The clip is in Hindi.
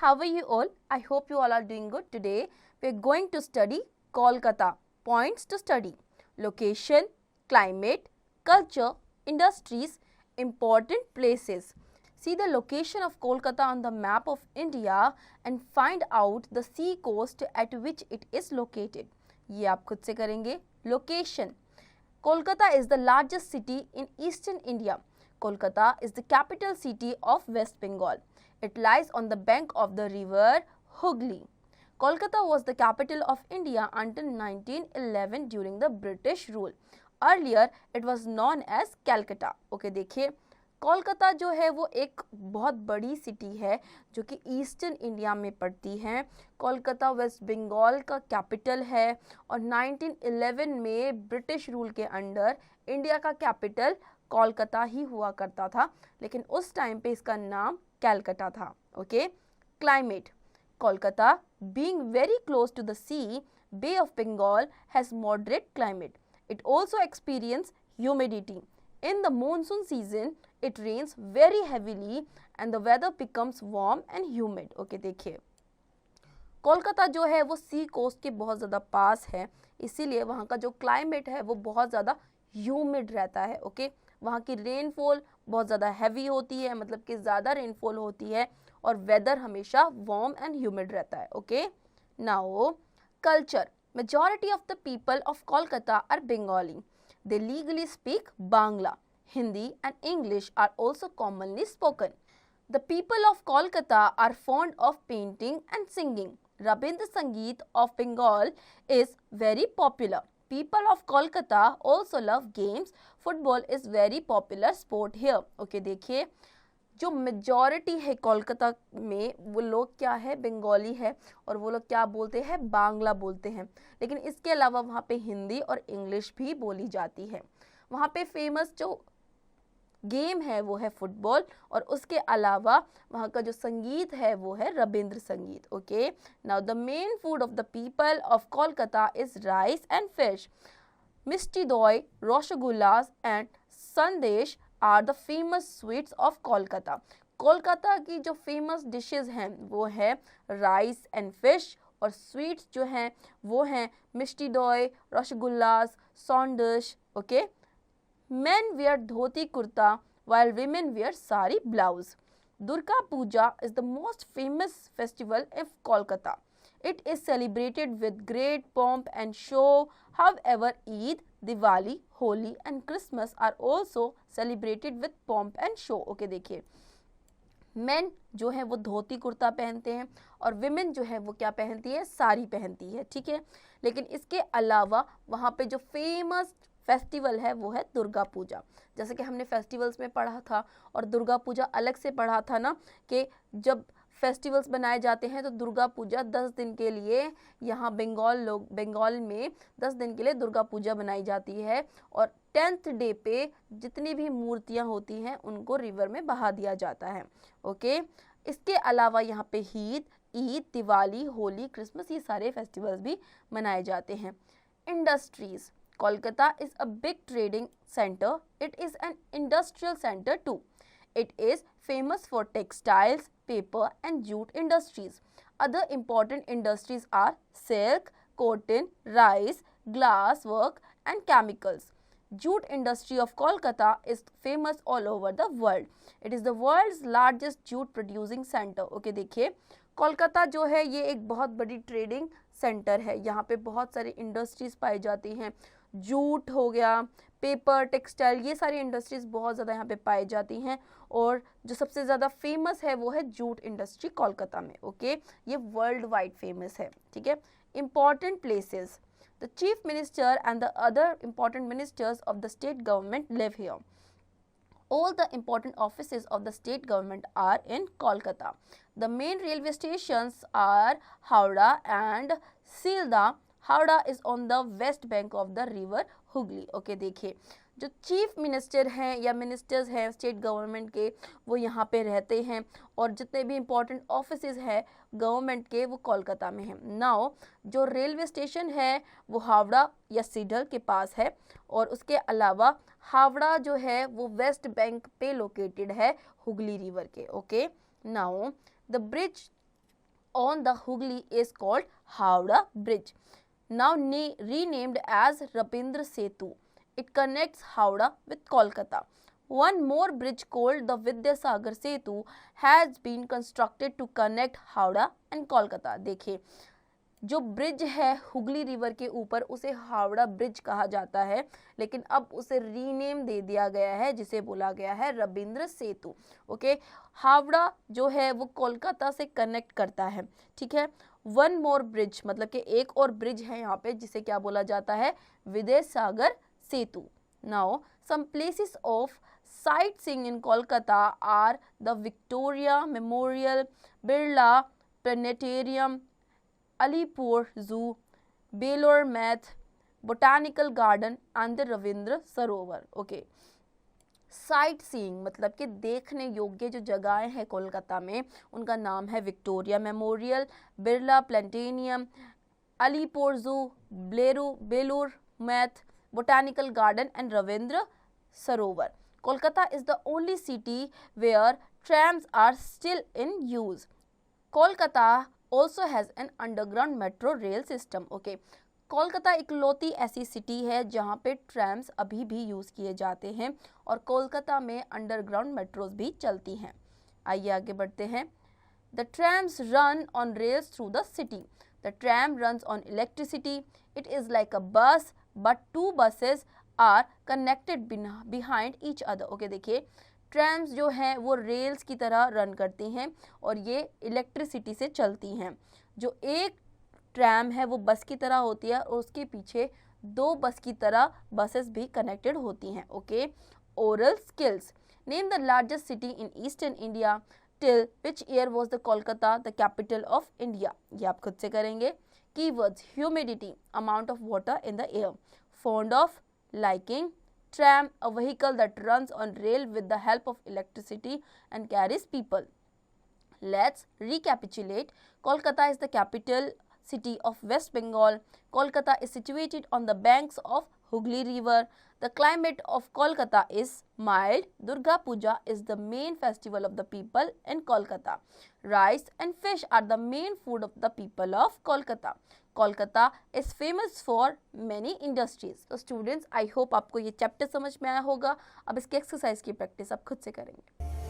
how are you all? I hope you all are doing good. Today we are going to study Kolkata. Points to study: location, climate, culture, industries, important places. See the location of Kolkata on the map of India and find out the sea coast at which it is located. ये आप खुद से करेंगे. Location. Kolkata is the largest city in eastern India. Kolkata is the capital city of West Bengal. It lies on the bank of the river Hooghly. Kolkata was the capital of India until 1911 during the British rule. Earlier, it was known as Calcutta. Okay, देखिए कोलकाता जो है वो एक बहुत बड़ी सिटी है जो कि ईस्टर्न इंडिया में पड़ती है. कोलकाता वेस्ट बंगाल का कैपिटल है और 1911 में ब्रिटिश रूल के अंडर इंडिया का कैपिटल कोलकाता ही हुआ करता था, लेकिन उस टाइम पे इसका नाम कैलकटा था. Okay. Climate. Kolkata being very close to the sea, bay of Bengal has moderate climate. It also experience humidity. In the monsoon season, it rains very heavily and the weather becomes warm and humid. Okay, देखिए कोलकाता जो है वो सी कोस्ट के बहुत ज़्यादा पास है, इसीलिए वहाँ का जो क्लाइमेट है वो बहुत ज़्यादा ह्यूमिड रहता है. ओके. वहाँ की रेनफॉल बहुत ज़्यादा हैवी होती है, मतलब कि ज़्यादा रेनफॉल होती है और वेदर हमेशा वार्म एंड ह्यूमिड रहता है. Okay. Now culture. Majority of the people of Kolkata are Bengali. They legally speak Bangla. Hindi and English are also commonly spoken. The people of Kolkata are fond of painting and singing. Rabindra Sangeet of Bengal is very popular. People of Kolkata also love games. Football is very popular sport here. Okay, देखिए जो मेजॉरिटी है कोलकाता में वो लोग क्या है, बंगाली है और वो लोग क्या बोलते हैं, बांग्ला बोलते हैं. लेकिन इसके अलावा वहाँ पे हिंदी और इंग्लिश भी बोली जाती है. वहाँ पे फेमस जो गेम है वो है फुटबॉल और उसके अलावा वहाँ का जो संगीत है वो है Rabindra Sangeet. Okay. Now the main food of the people of Kolkata is rice and fish. Mishti doi, rasgullas and sandesh are the famous sweets of Kolkata. Kolkata की जो फेमस डिशेस हैं वो है राइस एंड फिश और स्वीट्स जो हैं वो हैं mishti doi, rasgullas, sandesh. Okay. Men wear dhoti kurta while women wear sari blouse. Durga Puja is the most famous festival of Kolkata. It is celebrated with great pomp and show. However, Eid, Diwali, Holi and Christmas are also celebrated with pomp and show. Okay, देखिए men जो है वो धोती कुर्ता पहनते हैं और women जो है वो क्या पहनती है, साड़ी पहनती है. ठीक है. लेकिन इसके अलावा वहाँ पे जो फेमस फेस्टिवल है वो है दुर्गा पूजा. जैसे कि हमने फेस्टिवल्स में पढ़ा था और दुर्गा पूजा अलग से पढ़ा था ना कि जब फेस्टिवल्स बनाए जाते हैं तो दुर्गा पूजा 10 दिन के लिए यहाँ बंगाल में 10 दिन के लिए दुर्गा पूजा बनाई जाती है और 10th डे पे जितनी भी मूर्तियाँ होती हैं उनको रिवर में बहा दिया जाता है. ओके. इसके अलावा यहाँ पे ईद, दिवाली, होली, क्रिसमस ये सारे फेस्टिवल्स भी मनाए जाते हैं. Industries. Kolkata is a big trading center. It is an industrial center too. It is famous for textiles, paper and jute industries. Other important industries are silk, cotton, rice, glass work and chemicals. Jute industry of Kolkata is famous all over the world. It is the world's largest jute producing center. Okay, देखिए कोलकाता जो है ये एक बहुत बड़ी ट्रेडिंग सेंटर है. यहाँ पे बहुत सारी इंडस्ट्रीज पाई जाती हैं. जूट हो गया, पेपर, टेक्सटाइल, ये सारी इंडस्ट्रीज बहुत ज़्यादा यहाँ पे पाई जाती हैं और जो सबसे ज़्यादा फेमस है वो है जूट इंडस्ट्री कोलकाता में. ओके. ये वर्ल्ड वाइड फेमस है. ठीक है. Important places. The chief minister and the other important ministers of the state government live here. All the important offices of the state government are in Kolkata. The main railway stations are Howrah and Sealdah. Howrah is on the west bank of the river Hooghly. Okay, देखिए जो चीफ मिनिस्टर हैं या मिनिस्टर्स हैं स्टेट गवर्नमेंट के वो यहाँ पे रहते हैं और जितने भी इम्पोर्टेंट ऑफिसेज है गवर्नमेंट के वो कोलकाता में हैं. नाउ जो रेलवे स्टेशन है वो हावड़ा या सीडल के पास है और उसके अलावा हावड़ा जो है वो वेस्ट बैंक पे लोकेटेड है हुगली रिवर के. Okay. Now the bridge on the Hooghly is called Howrah Bridge, now renamed as Rabindra Setu. It connects Howrah with Kolkata. One more bridge called the Vidyasagar Setu has been constructed to connect Howrah and Kolkata. देखिए जो ब्रिज है हुगली रिवर के ऊपर उसे हावड़ा ब्रिज कहा जाता है, लेकिन अब उसे रीनेम दे दिया गया है जिसे बोला गया है रविंद्र सेतु. ओके, हावड़ा जो है वो कोलकाता से कनेक्ट करता है. ठीक है, वन मोर ब्रिज मतलब कि एक और ब्रिज है यहाँ पे जिसे क्या बोला जाता है, Vidyasagar Setu. Now some places of sightseeing in Kolkata are the Victoria Memorial, Birla Planetarium, Alipur Zoo, Belor Math, Botanical Garden and the Ravindra Sarovar. Okay. Sight seeing मतलब कि देखने योग्य जो जगहें हैं कोलकाता में उनका नाम है विक्टोरिया मेमोरियल, बिरला प्लांटेनियम, अलीपुर जू, Belur math, botanical garden and Ravindra Sarovar. Kolkata is the only city where trams are still in use. Kolkata also has an underground metro rail system. Okay. Kolkata इकलौती ऐसी सिटी है जहाँ पे ट्रैम्स अभी भी यूज़ किए जाते हैं और कोलकाता में अंडरग्राउंड मेट्रोज भी चलती हैं. आइए आगे बढ़ते हैं. The trams run on rails through the city. The tram runs on electricity. It is like a bus, but two buses are connected behind each other. Okay, देखिए ट्रैम्स जो हैं वो रेल्स की तरह रन करती हैं और ये इलेक्ट्रिसिटी से चलती हैं. जो एक ट्रैम है वो बस की तरह होती है और उसके पीछे दो बस की तरह बसेस भी कनेक्टेड होती हैं. Okay, oral skills. Name the largest city in eastern India. Till which year was the Kolkata the capital of India. ये आप खुद से करेंगे. Keywords: humidity, amount of water in the air, fond of, liking, tram, a vehicle that runs on rail with the help of electricity and carries people. Let's recapitulate. Kolkata is the capital city of West Bengal. Kolkata is situated on the banks of Hooghly River. The climate of Kolkata is mild. Durga Puja is the main festival of the people in Kolkata. Rice and fish are the main food of the people of Kolkata. Kolkata is famous for many industries. So students, I hope आपको ये चैप्टर समझ में आया होगा. अब इसके एक्सरसाइज की प्रैक्टिस आप खुद से करेंगे.